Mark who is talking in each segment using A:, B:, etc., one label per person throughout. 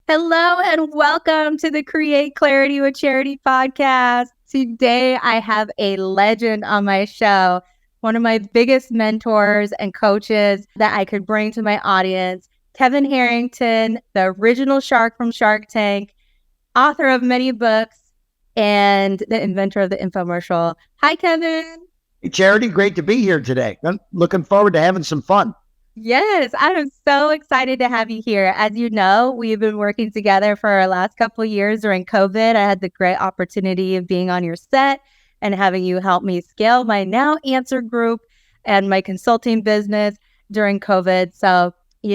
A: Hello and welcome to the Create Clarity with Charity podcast. Today I have a legend on my show, one of my biggest mentors and coaches that I could bring to my audience, Kevin Harrington, the original shark from Shark Tank, author of many books, and the inventor of the Informercial. Hi, Kevin.
B: Hey, Charity, great to be here today. I'm looking forward to having some fun.
A: Yes, I am so excited to have you here. As you know, we've been working together for our last couple of years during COVID. I had the great opportunity of being on your set and having you help me scale my Now Answer group and my consulting business during COVID. So,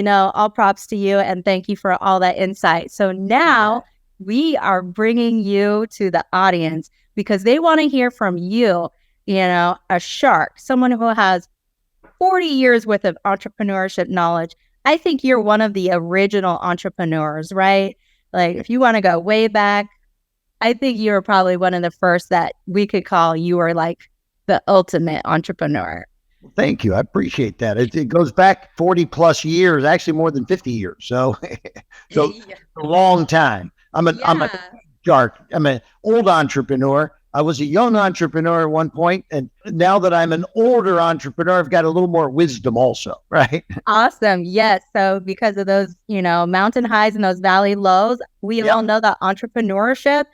A: all props to you and thank you for all that insight. So now we are bringing you to the audience because they want to hear from you, a shark, someone who has 40 years worth of entrepreneurship knowledge. I think you're one of the original entrepreneurs, right? Like if you want to go way back, I think you were probably one of the first that we could call you were like the ultimate entrepreneur.
B: Well, thank you. I appreciate that. It goes back 40 plus years, actually more than 50 years. So, a long time. I'm a shark. I'm an old entrepreneur. I was a young entrepreneur at one point, and now that I'm an older entrepreneur, I've got a little more wisdom also, right?
A: Awesome. Yes. So because of those, mountain highs and those valley lows, we all know that entrepreneurship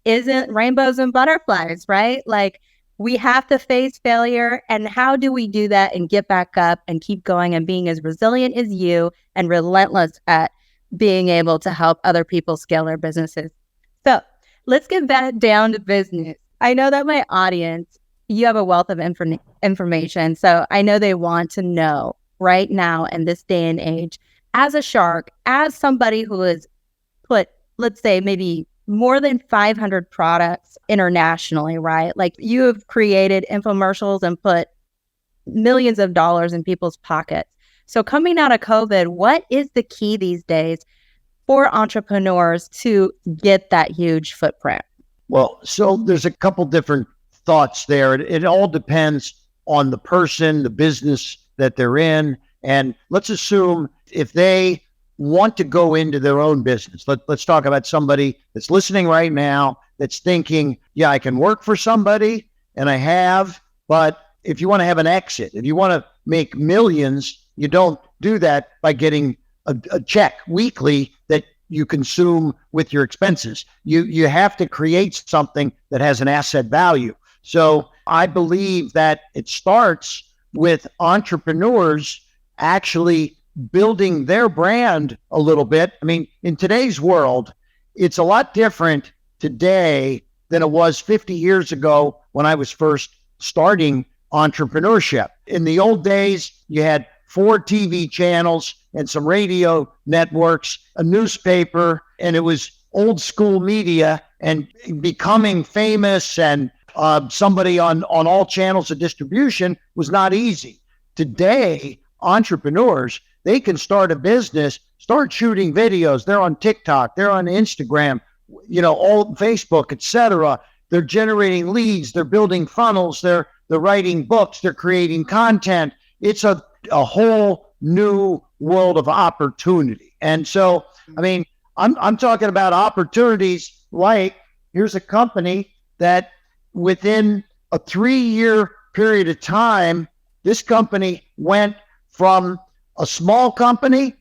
A: isn't rainbows and butterflies, right? Like we have to face failure. And how do we do that and get back up and keep going and being as resilient as you and relentless at being able to help other people scale their businesses? So let's get back down to business. I know that my audience, you have a wealth of information. So I know they want to know right now in this day and age, as a shark, as somebody who has put, let's say, maybe more than 500 products internationally, right? Like you have created infomercials and put millions of dollars in people's pockets. So coming out of COVID, what is the key these days for entrepreneurs to get that huge footprint?
B: Well, so there's a couple different thoughts there. It all depends on the person, the business that they're in. And let's assume if they want to go into their own business, let's talk about somebody that's listening right now that's thinking, yeah, I can work for somebody and I have, but if you want to have an exit, if you want to make millions, you don't do that by getting a check weekly that you consume with your expenses. You have to create something that has an asset value. So I believe that it starts with entrepreneurs actually building their brand a little bit. I mean, in today's world, it's a lot different today than it was 50 years ago when I was first starting entrepreneurship. In the old days, you had 4 TV channels and some radio networks, a newspaper, and it was old school media, and becoming famous and somebody on all channels of distribution was not easy. Today, entrepreneurs, they can start a business, start shooting videos. They're on TikTok, they're on Instagram, all Facebook, etc. They're generating leads, they're building funnels, they're writing books, they're creating content. It's a whole new world of opportunity. And so, I mean, I'm talking about opportunities like here's a company that within a 3-year period of time, this company went from a small company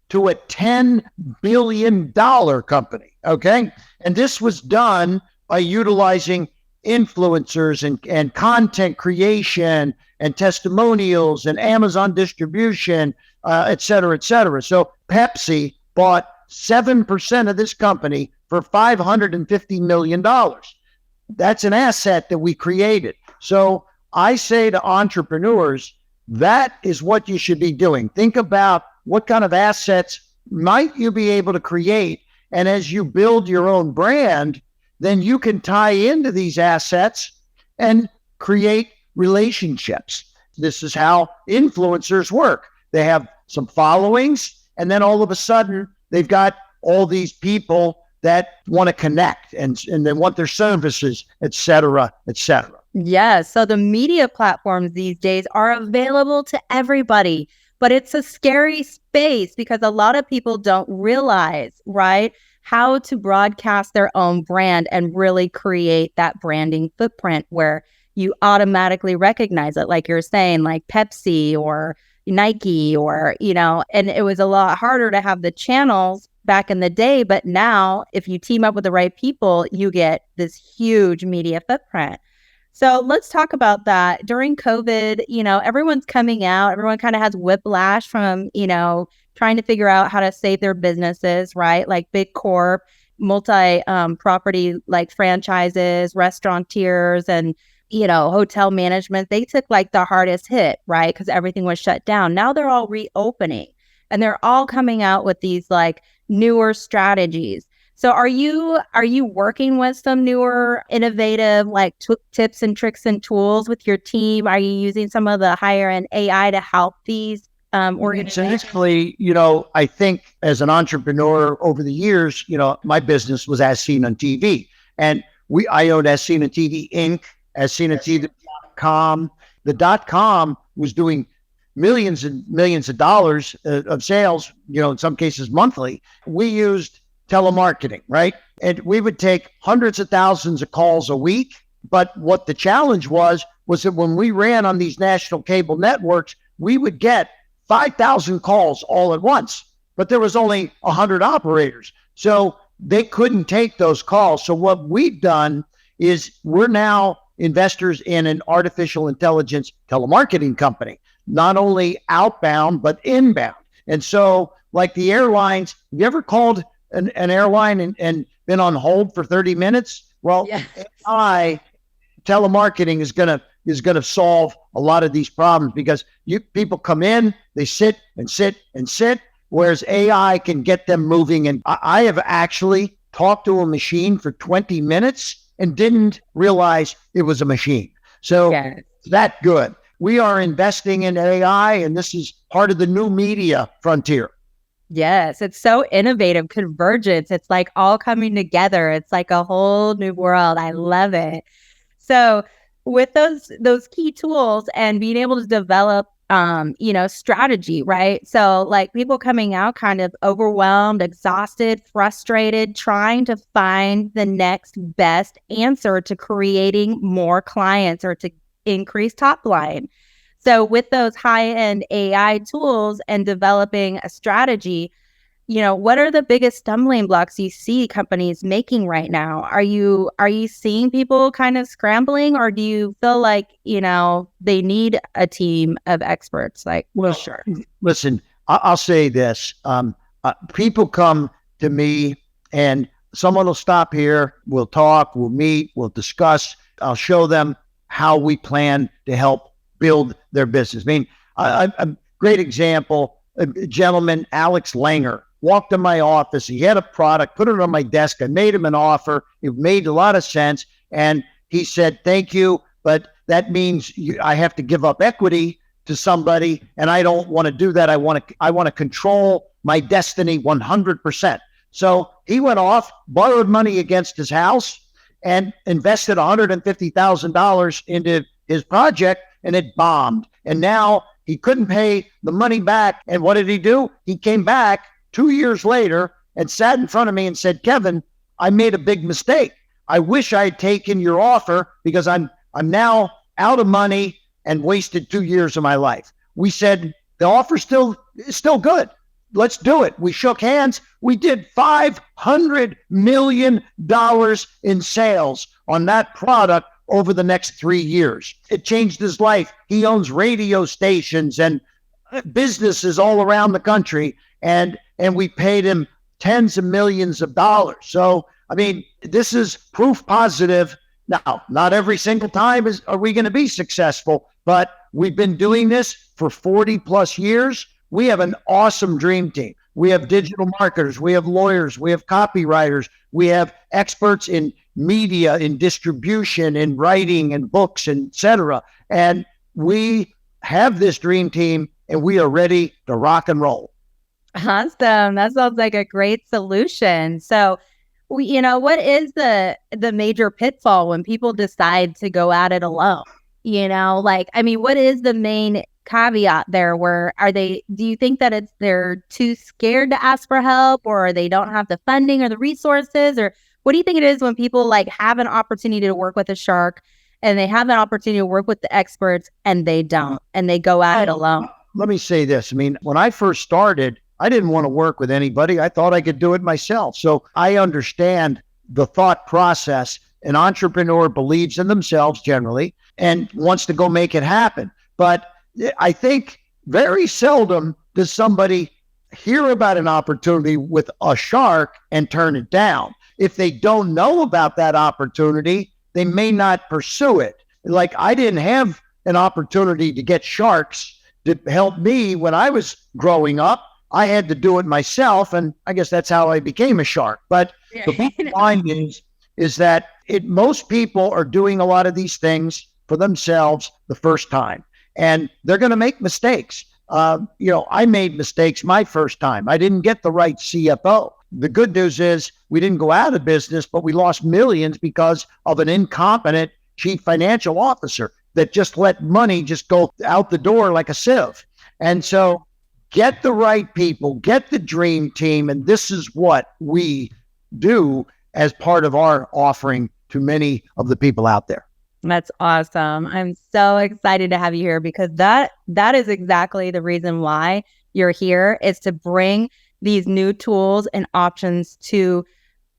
B: to a $10 billion company. Okay. And this was done by utilizing influencers and content creation and testimonials and Amazon distribution, et cetera, et cetera. So Pepsi bought 7% of this company for $550 million. That's an asset that we created. So I say to entrepreneurs, that is what you should be doing. Think about what kind of assets might you be able to create. And as you build your own brand, then you can tie into these assets and create relationships. This is how influencers work. They have some followings, and then all of a sudden, they've got all these people that want to connect and they want their services, et cetera, et cetera.
A: Yeah. So the media platforms these days are available to everybody, but it's a scary space because a lot of people don't realize, right, how to broadcast their own brand and really create that branding footprint where you automatically recognize it, like you're saying, like Pepsi or Nike, or, and it was a lot harder to have the channels back in the day. But now, if you team up with the right people, you get this huge media footprint. So let's talk about that. During COVID, everyone's coming out, everyone kind of has whiplash from, trying to figure out how to save their businesses, right? Like big corp, multi property, like franchises, restaurateurs, and hotel management, they took like the hardest hit, right? Because everything was shut down. Now they're all reopening and they're all coming out with these like newer strategies. So are you working with some newer innovative like tips and tricks and tools with your team? Are you using some of the higher end AI to help these organizations?
B: Actually, I think as an entrepreneur over the years, my business was As Seen on TV, and I owned As Seen on TV Inc., As Seen on TV.com. The .com was doing millions and millions of dollars of sales, in some cases monthly. We used telemarketing, right? And we would take hundreds of thousands of calls a week. But what the challenge was that when we ran on these national cable networks, we would get 5,000 calls all at once, but there was only 100 operators. So they couldn't take those calls. So what we've done is we're now investors in an artificial intelligence telemarketing company, not only outbound, but inbound. And so like the airlines, have you ever called an airline and been on hold for 30 minutes? Well, AI telemarketing is going to solve a lot of these problems because people come in, they sit and sit and sit, whereas AI can get them moving. And I have actually talked to a machine for 20 minutes and didn't realize it was a machine. So that good. We are investing in AI, and this is part of the new media frontier.
A: Yes, it's so innovative. Convergence. It's like all coming together. It's like a whole new world. I love it. So with those key tools and being able to develop strategy, right? So like people coming out kind of overwhelmed, exhausted, frustrated, trying to find the next best answer to creating more clients or to increase top line. So with those high-end AI tools and developing a strategy, what are the biggest stumbling blocks you see companies making right now? Are you seeing people kind of scrambling, or do you feel like, they need a team of experts? Like, well, sure.
B: Listen, I'll say this. People come to me and someone will stop here. We'll talk, we'll meet, we'll discuss. I'll show them how we plan to help build their business. I mean, a great example, a gentleman, Alex Langer, walked in my office. He had a product, put it on my desk. I made him an offer. It made a lot of sense. And he said, thank you, but that means I have to give up equity to somebody. And I don't want to do that. I want to control my destiny 100%. So he went off, borrowed money against his house, and invested $150,000 into his project, and it bombed. And now he couldn't pay the money back. And what did he do? He came back 2 years later and sat in front of me and said, Kevin, I made a big mistake. I wish I had taken your offer because I'm now out of money and wasted 2 years of my life. We said, the offer's still good. Let's do it. We shook hands. We did $500 million in sales on that product over the next 3 years. It changed his life. He owns radio stations and businesses all around the country. And we paid him tens of millions of dollars. So, I mean, this is proof positive. Now, not every single time are we going to be successful, but we've been doing this for 40 plus years. We have an awesome dream team. We have digital marketers. We have lawyers. We have copywriters. We have experts in media, in distribution, in writing and books, and et cetera. And we have this dream team, and we are ready to rock and roll.
A: Awesome. That sounds like a great solution. So, what is the major pitfall when people decide to go at it alone? What is the main caveat there where do you think that they're too scared to ask for help, or they don't have the funding or the resources, or what do you think it is when people like have an opportunity to work with a shark and they have an opportunity to work with the experts and they don't, and they go at it alone?
B: Let me say this. I mean, when I first started, I didn't want to work with anybody. I thought I could do it myself. So I understand the thought process. An entrepreneur believes in themselves generally and wants to go make it happen. But I think very seldom does somebody hear about an opportunity with a shark and turn it down. If they don't know about that opportunity, they may not pursue it. Like, I didn't have an opportunity to get sharks to help me when I was growing up. I had to do it myself, and I guess that's how I became a shark. But the bottom line is that most people are doing a lot of these things for themselves the first time, and they're going to make mistakes. I made mistakes my first time. I didn't get the right CFO. The good news is we didn't go out of business, but we lost millions because of an incompetent chief financial officer that just let money just go out the door like a sieve. And so get the right people, get the dream team. And this is what we do as part of our offering to many of the people out there.
A: That's awesome. I'm so excited to have you here, because that is exactly the reason why you're here, is to bring these new tools and options to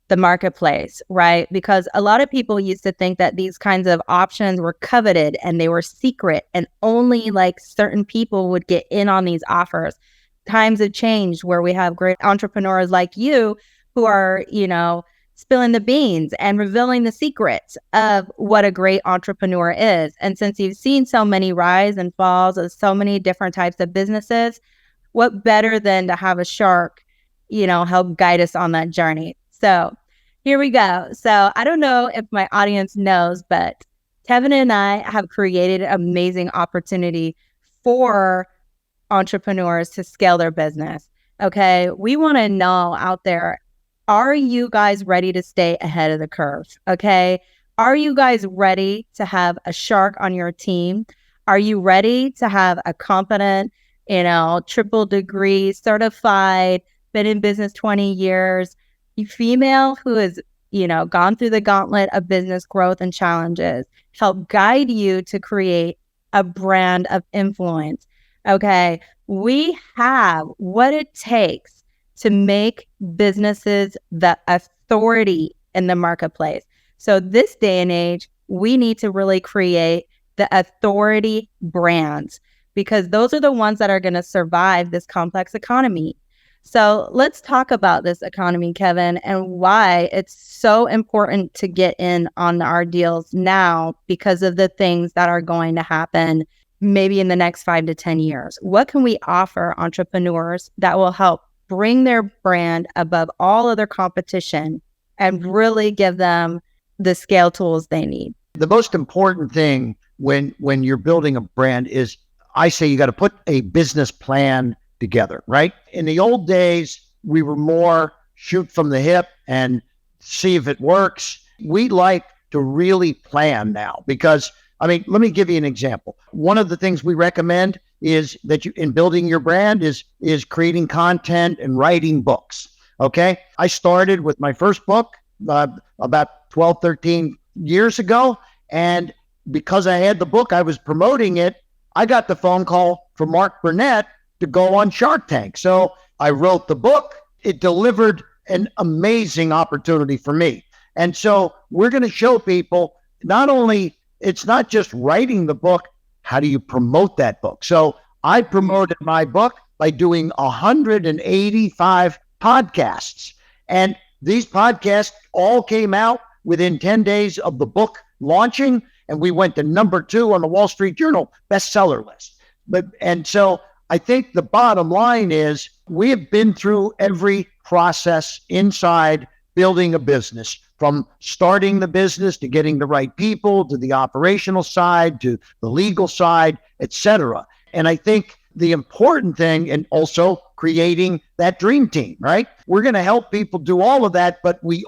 A: the marketplace, right? Because a lot of people used to think that these kinds of options were coveted and they were secret, and only like certain people would get in on these offers. Times have changed where we have great entrepreneurs like you who are, spilling the beans and revealing the secrets of what a great entrepreneur is. And since you've seen so many rise and falls of so many different types of businesses, what better than to have a shark, help guide us on that journey? So here we go. So I don't know if my audience knows, but Kevin and I have created an amazing opportunity for entrepreneurs to scale their business. Okay. We want to know out there, are you guys ready to stay ahead of the curve? Okay. Are you guys ready to have a shark on your team? Are you ready to have a competent, triple degree certified, been in business 20 years, female who has, gone through the gauntlet of business growth and challenges, help guide you to create a brand of influence? Okay. We have what it takes to make businesses the authority in the marketplace. So this day and age, we need to really create the authority brands, because those are the ones that are going to survive this complex economy. So let's talk about this economy, Kevin, and why it's so important to get in on our deals now because of the things that are going to happen maybe in the next 5 to 10 years. What can we offer entrepreneurs that will help bring their brand above all other competition and really give them the scale tools they need?
B: The most important thing when you're building a brand is, I say, you got to put a business plan together, right? In the old days, we were more shoot from the hip and see if it works. We like to really plan now, because, let me give you an example. One of the things we recommend is that you, in building your brand, is creating content and writing books. Okay. I started with my first book about 12, 13 years ago. And because I had the book, I was promoting it. I got the phone call from Mark Burnett to go on Shark Tank. So I wrote the book. It delivered an amazing opportunity for me. And so we're going to show people, it's not just writing the book, how do you promote that book? So I promoted my book by doing 185 podcasts. And these podcasts all came out within 10 days of the book launching. And we went to number 2 on the Wall Street Journal bestseller list. And so I think the bottom line is, we have been through every process inside building a business, from starting the business to getting the right people, to the operational side, to the legal side, etc. And I think the important thing, and also creating that dream team, right? We're going to help people do all of that, but we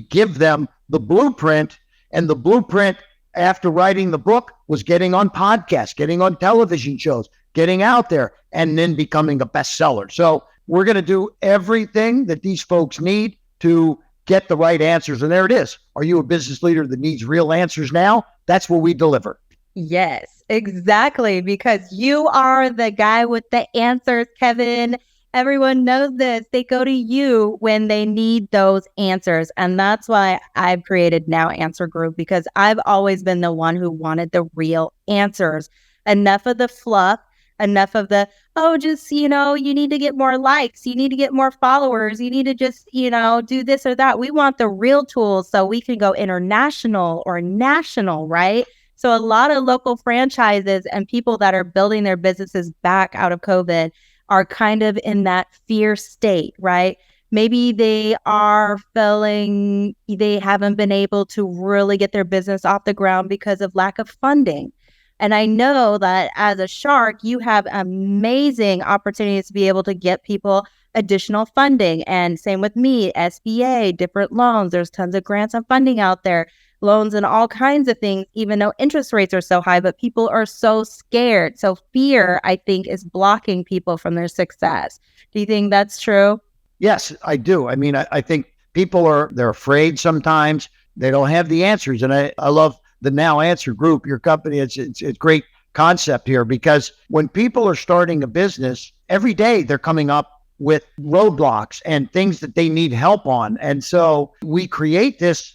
B: give them the blueprint, and the blueprint after writing the book was getting on podcasts, getting on television shows, getting out there, and then becoming a bestseller. So we're going to do everything that these folks need to get the right answers. And there it is. Are you a business leader that needs real answers now? That's what we deliver.
A: Yes, exactly. Because you are the guy with the answers, Kevin. Everyone knows this. They go to you when they need those answers. And that's why I've created Now Answer Group, because I've always been the one who wanted the real answers. Enough of the fluff, enough of the, oh, just, you need to get more likes. You need to get more followers. You need to just, do this or that. We want the real tools so we can go international or national, right? So a lot of local franchises and people that are building their businesses back out of COVID are kind of in that fear state, right? Maybe they are feeling they haven't been able to really get their business off the ground because of lack of funding. And I know that as a shark, you have amazing opportunities to be able to get people additional funding. And same with me, SBA, different loans. There's tons of grants and funding out there, loans and all kinds of things, even though interest rates are so high, but people are so scared. So fear, I think, is blocking people from their success. Do you think that's true?
B: Yes, I do. I mean, I think people they're afraid sometimes. They don't have the answers. And I love the Now Answer Group, your company. It's great concept here, because when people are starting a business, every day they're coming up with roadblocks and things that they need help on. And so we create this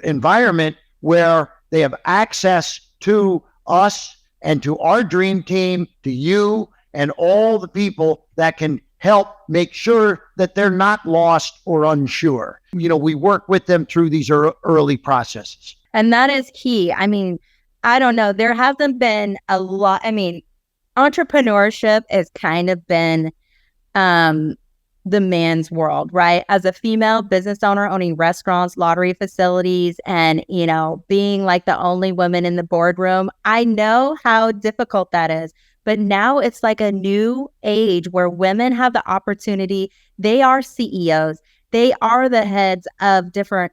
B: environment where they have access to us and to our dream team, to you, and all the people that can help make sure that they're not lost or unsure. We work with them through these early processes.
A: And that is key. I mean, I don't know. There hasn't been a lot. I mean, entrepreneurship has kind of been the man's world, right? As a female business owner owning restaurants, lottery facilities, and, being like the only woman in the boardroom, I know how difficult that is. But now it's like a new age where women have the opportunity. They are CEOs. They are the heads of different,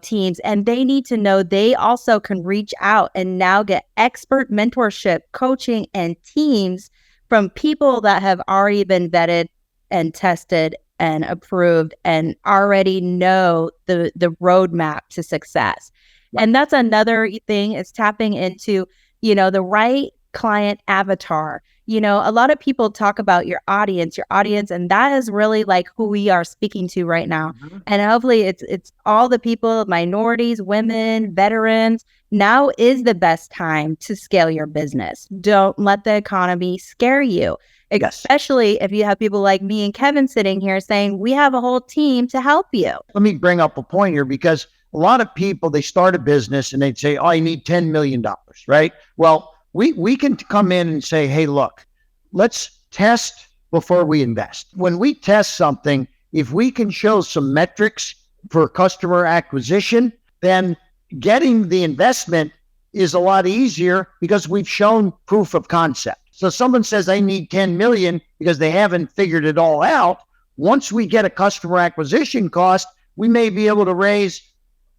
A: teams, and they need to know they also can reach out and now get expert mentorship, coaching, and teams from people that have already been vetted and tested and approved and already know the roadmap to success. And that's another thing, is tapping into, the right client avatar. A lot of people talk about your audience, and that is really like who we are speaking to right now. Mm-hmm. And hopefully it's all the people, minorities, women, veterans. Now is the best time to scale your business. Don't let the economy scare you. Especially if you have people like me and Kevin sitting here saying, we have a whole team to help you.
B: Let me bring up a point here, because a lot of people, they start a business and they'd say, oh, I need $10 million, right? Well, we can come in and say, hey, look, let's test before we invest. When we test something, if we can show some metrics for customer acquisition, then getting the investment is a lot easier, because we've shown proof of concept. So someone says, I need 10 million because they haven't figured it all out. Once we get a customer acquisition cost, we may be able to raise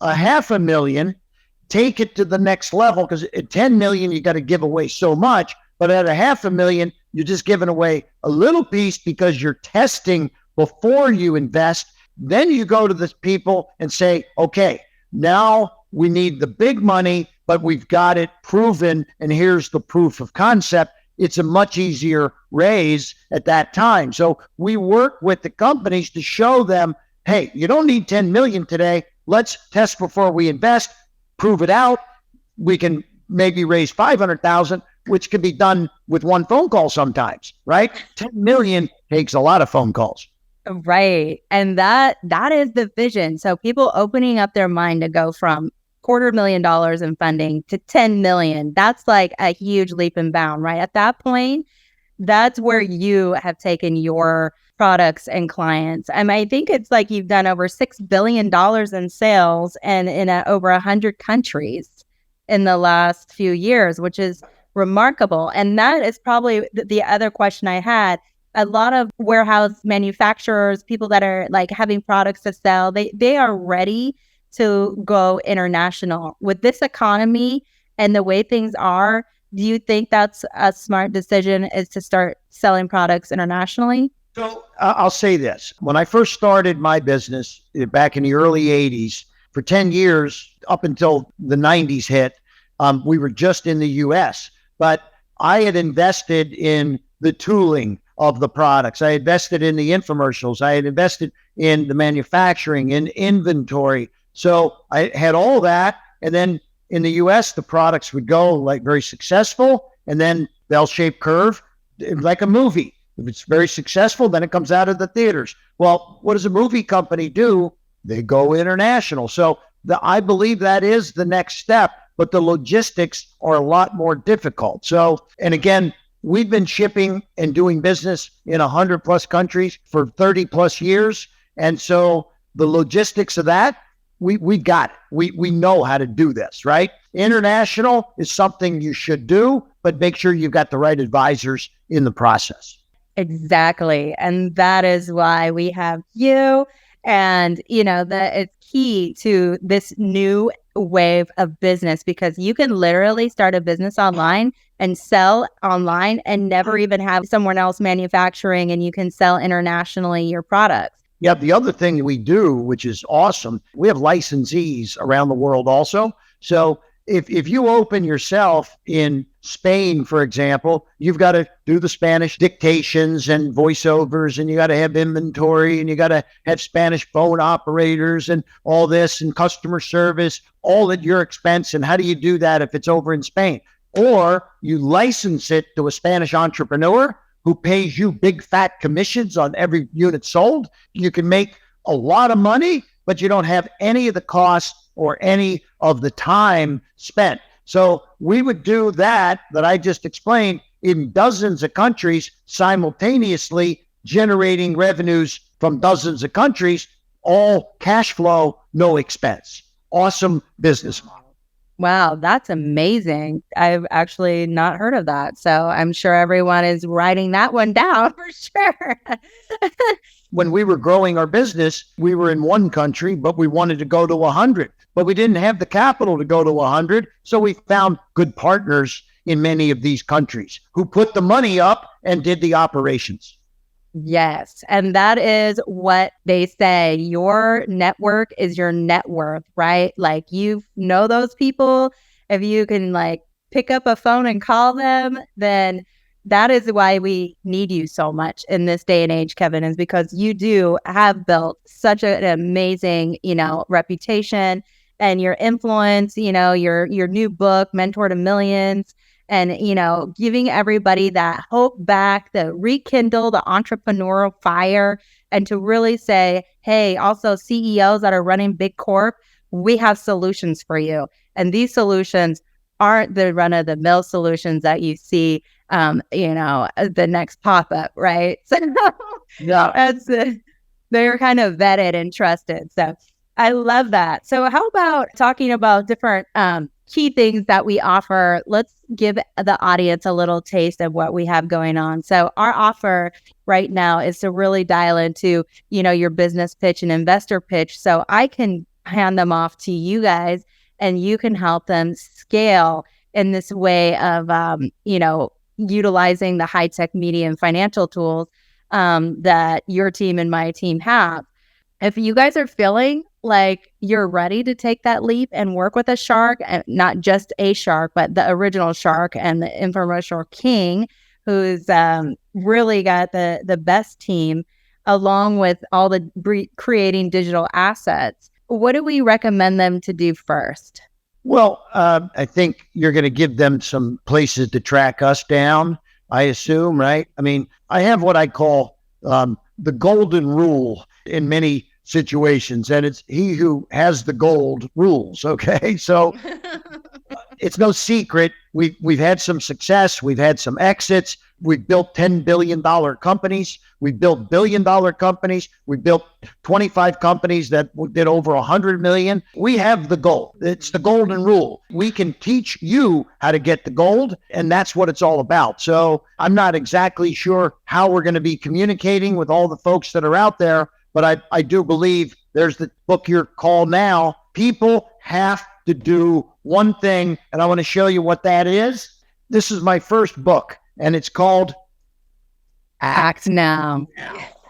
B: $500,000, take it to the next level, because at 10 million, you got to give away so much. But at $500,000, you're just giving away a little piece because you're testing before you invest. Then you go to the people and say, okay, now we need the big money, but we've got it proven, and here's the proof of concept. It's a much easier raise at that time. So we work with the companies to show them, hey, you don't need 10 million today. Let's test before we invest, prove it out. We can maybe raise 500,000, which can be done with one phone call sometimes, right? 10 million takes a lot of phone calls.
A: Right. And that is the vision. So people opening up their mind to go from $250,000 in funding to 10 million, that's like a huge leap and bound, right? At that point, that's where you have taken your products and clients. And I think it's like you've done over $6 billion in sales and in over 100 countries in the last few years, which is remarkable. And that is probably the other question I had. A lot of warehouse manufacturers, people that are like having products to sell, they are ready to go international. With this economy and the way things are, do you think that's a smart decision, is to start selling products internationally?
B: So I'll say this. When I first started my business back in the early 80s, for 10 years, up until the 90s hit, we were just in the US. But I had invested in the tooling of the products. I invested in the infomercials. I had invested in the manufacturing, in inventory. So I had all that. And then in the US, the products would go like very successful, and then bell-shaped curve, like a movie. If it's very successful, then it comes out of the theaters. Well, what does a movie company do? They go international. So I believe that is the next step, but the logistics are a lot more difficult. So, and again, we've been shipping and doing business in 100 plus countries for 30 plus years. And so the logistics of that, we got it. We know how to do this, right? International is something you should do, but make sure you've got the right advisors in the process.
A: Exactly. And that is why we have you. And, that it's key to this new wave of business, because you can literally start a business online and sell online and never even have someone else manufacturing, and you can sell internationally your products.
B: Yeah, the other thing we do, which is awesome, we have licensees around the world also. So if you open yourself in Spain, for example, you've got to do the Spanish dictations and voiceovers, and you got to have inventory, and you got to have Spanish phone operators and all this, and customer service, all at your expense. And how do you do that if it's over in Spain? Or you license it to a Spanish entrepreneur who pays you big fat commissions on every unit sold. You can make a lot of money, but you don't have any of the costs or any of the time spent. So we would do that I just explained in dozens of countries, simultaneously generating revenues from dozens of countries, all cash flow, no expense. Awesome business model.
A: Wow, that's amazing. I've actually not heard of that. So I'm sure everyone is writing that one down for sure.
B: When we were growing our business, we were in one country, but we wanted to go to 100. But we didn't have the capital to go to 100. So we found good partners in many of these countries who put the money up and did the operations.
A: Yes. And that is what they say. Your network is your net worth, right? Like, you know those people. If you can pick up a phone and call them, then that is why we need you so much in this day and age, Kevin, is because you do have built such an amazing, reputation, and your influence, your new book, Mentor to Millions, and, giving everybody that hope back, the rekindle the entrepreneurial fire, and to really say, hey, also CEOs that are running big corp, we have solutions for you. And these solutions aren't the run-of-the-mill solutions that you see, the next pop-up, right? So
B: Yeah.
A: they're kind of vetted and trusted. So I love that. So how about talking about different key things that we offer? Let's give the audience a little taste of what we have going on. So our offer right now is to really dial into, your business pitch and investor pitch. So I can hand them off to you guys, and you can help them scale in this way of, utilizing the high-tech media and financial tools that your team and my team have. If you guys are feeling like you're ready to take that leap and work with a shark, and not just a shark, but the original shark and the Informercial king, who's really got the best team, along with all the creating digital assets, what do we recommend them to do first?
B: Well, I think you're going to give them some places to track us down, I assume, right? I mean, I have what I call the golden rule in many situations, and it's he who has the gold rules. Okay. So it's no secret. We've had some success. We've had some exits. We've built $10 billion companies. We've built $1 billion companies. We built 25 companies that did over 100 million. We have the gold. It's the golden rule. We can teach you how to get the gold, and that's what it's all about. So I'm not exactly sure how we're going to be communicating with all the folks that are out there, but I do believe there's the book your call now. People have to do one thing, and I want to show you what that is. This is my first book, and it's called
A: Act Now.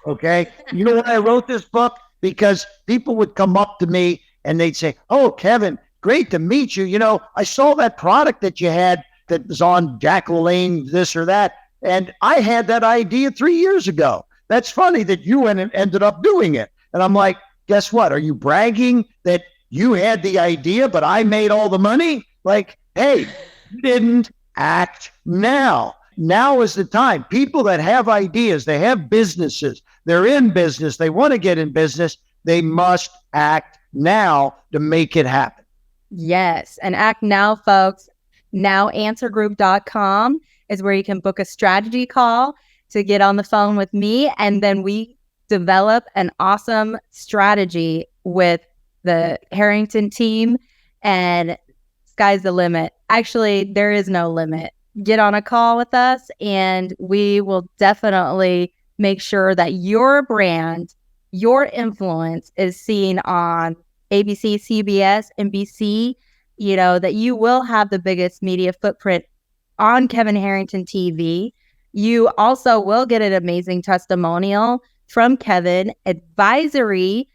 B: Okay. You know why I wrote this book? Because people would come up to me and they'd say, "Oh, Kevin, great to meet you. You know, I saw that product that you had that was on Jack LaLanne, this or that. And I had that idea 3 years ago. That's funny that you ended up doing it." And I'm like, guess what? Are you bragging that you had the idea, but I made all the money? Like, hey, you didn't act now. Now is the time. People that have ideas, they have businesses, they're in business, they want to get in business, they must act now to make it happen.
A: Yes. And act now, folks. Nowanswergroup.com is where you can book a strategy call to get on the phone with me. And then we develop an awesome strategy with the Harrington team, and sky's the limit. Actually, there is no limit. Get on a call with us and we will definitely make sure that your brand, your influence is seen on ABC, CBS, NBC, that you will have the biggest media footprint on Kevin Harrington TV. You also will get an amazing testimonial from Kevin, advisory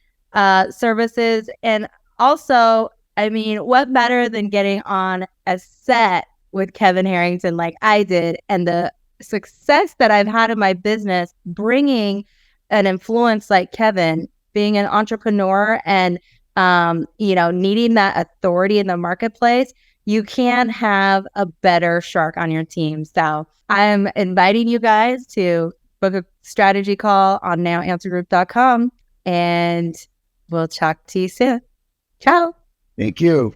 A: services, and also, I mean, what better than getting on a set with Kevin Harrington like I did, and the success that I've had in my business, bringing an influence like Kevin, being an entrepreneur and, needing that authority in the marketplace. You can't have a better shark on your team. So I'm inviting you guys to book a strategy call on nowanswergroup.com, and we'll talk to you soon. Ciao.
B: Thank you.